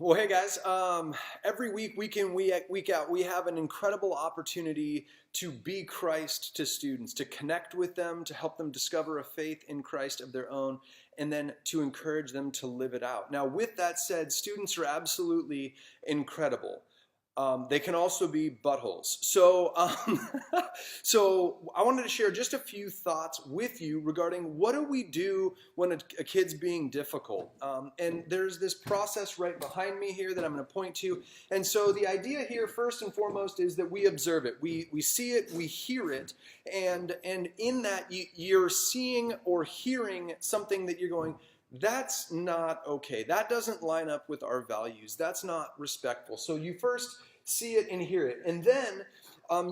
Well, hey guys, every week in, week out, we have an incredible opportunity to be Christ to students, to connect with them, to help them discover a faith in Christ of their own, and then to encourage them to live it out. Now, with that said, students are absolutely incredible. They can also be buttholes. So I wanted to share just a few thoughts with you regarding what do we do when a kid's being difficult. And there's this process right behind me here that I'm going to point to. And so the idea here, first and foremost, is that we observe it. We see it, we hear it, and in that you're seeing or hearing something that you're going, that's not okay. That doesn't line up with our values. That's not respectful. So you first see it and hear it. And then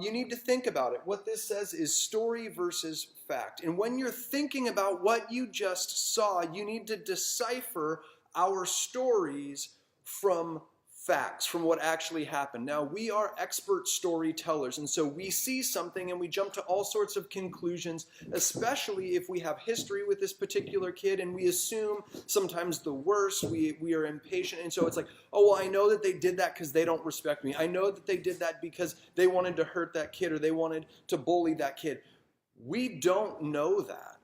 you need to think about it. What this says is story versus fact. And when you're thinking about what you just saw, you need to decipher our stories from facts, from what actually happened. Now, we are expert storytellers, and so we see something and we jump to all sorts of conclusions, especially if we have history with this particular kid and we assume sometimes the worst. We are impatient, and so it's like, oh, well, I know that they did that because they don't respect me. I know that they did that because they wanted to hurt that kid or they wanted to bully that kid. We don't know that.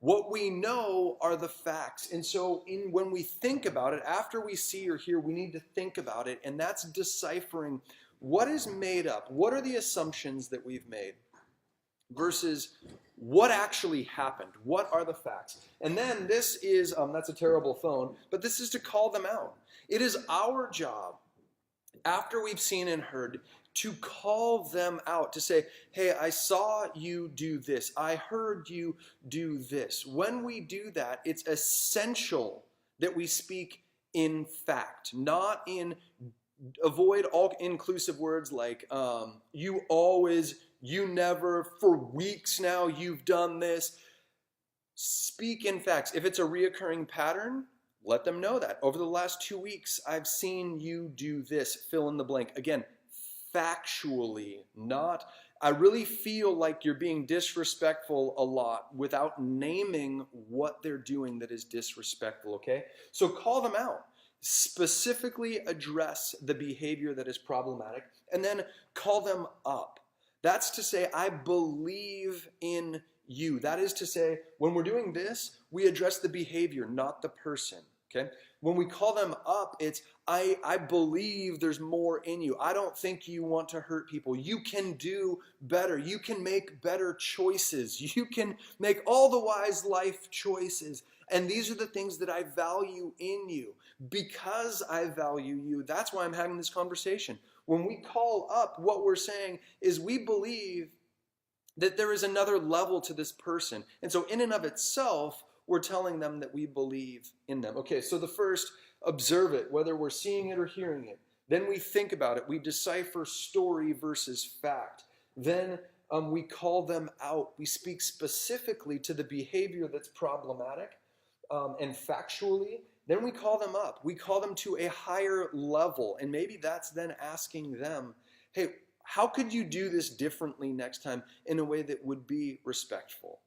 What we know are the facts. And so when we think about it, after we see or hear, we need to think about it. And that's deciphering what is made up. What are the assumptions that we've made versus what actually happened? What are the facts? And then this is, that's a terrible phone, but this is to call them out. It is our job, after we've seen and heard, to call them out, to say, hey, I saw you do this. I heard you do this. When we do that, it's essential that we speak in fact, not in, avoid all inclusive words like you always, you never, for weeks now you've done this. Speak in facts. If it's a reoccurring pattern, let them know that. Over the last 2 weeks, I've seen you do this, fill in the blank. Again, factually, not, I really feel like you're being disrespectful a lot without naming what they're doing that is disrespectful, okay? So call them out. Specifically address the behavior that is problematic, and then call them up. That's to say, I believe in you. That is to say, when we're doing this, we address the behavior, not the person, okay? When we call them up, it's, I believe there's more in you. I don't think you want to hurt people. You can do better. You can make better choices. You can make all the wise life choices. And these are the things that I value in you. Because I value you, that's why I'm having this conversation. When we call up, what we're saying is we believe that there is another level to this person. And so in and of itself, we're telling them that we believe in them. Okay, so the first, observe it, whether we're seeing it or hearing it. Then we think about it. We decipher story versus fact. Then we call them out. We speak specifically to the behavior that's problematic and factually. Then we call them up. We call them to a higher level. And maybe that's then asking them, hey, how could you do this differently next time in a way that would be respectful?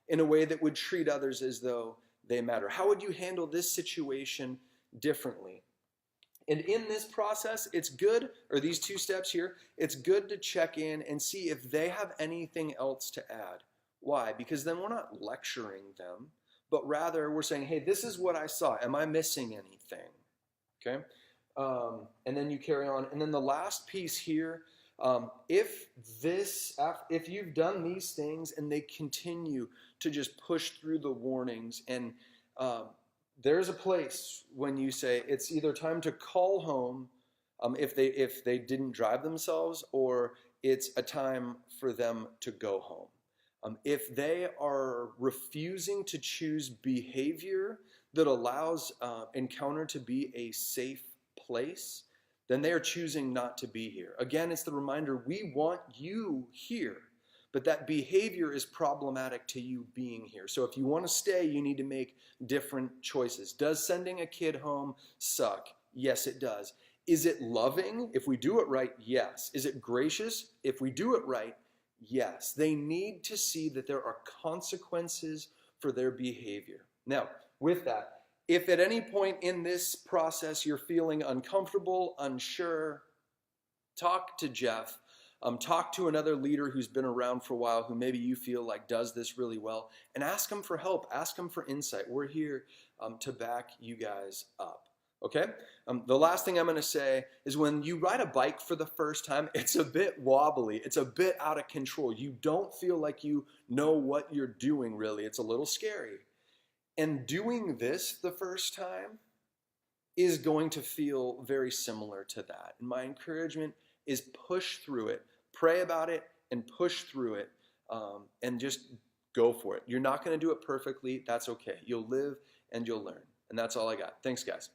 In a way that would treat others as though they matter? How would you handle this situation differently? And in this process, it's good, or these 2 steps here, it's good to check in and see if they have anything else to add. Why? Because then we're not lecturing them, but rather we're saying, hey, this is what I saw. Am I missing anything? Okay? And then you carry on. And then the last piece here, if you've done these things and they continue to just push through the warnings, and there's a place when you say it's either time to call home if they didn't drive themselves, or it's a time for them to go home. If they are refusing to choose behavior that allows Encounter to be a safe place, then they are choosing not to be here. Again, it's the reminder, we want you here, but that behavior is problematic to you being here. So if you want to stay, you need to make different choices. Does sending a kid home suck? Yes, it does. Is it loving? If we do it right, yes. Is it gracious? If we do it right, yes. They need to see that there are consequences for their behavior. Now, with that, If at any point in this process you're feeling uncomfortable, unsure, talk to Jeff. Talk to another leader who's been around for a while, who maybe you feel like does this really well, and ask them for help. Ask them for insight. We're here to back you guys up. Okay? The last thing I'm going to say is when you ride a bike for the first time, it's a bit wobbly. It's a bit out of control. You don't feel like you know what you're doing, really. It's a little scary. And doing this the first time is going to feel very similar to that. And my encouragement is push through it, pray about it, and push through it, and just go for it. You're not going to do it perfectly. That's okay. You'll live and you'll learn. And that's all I got. Thanks, guys.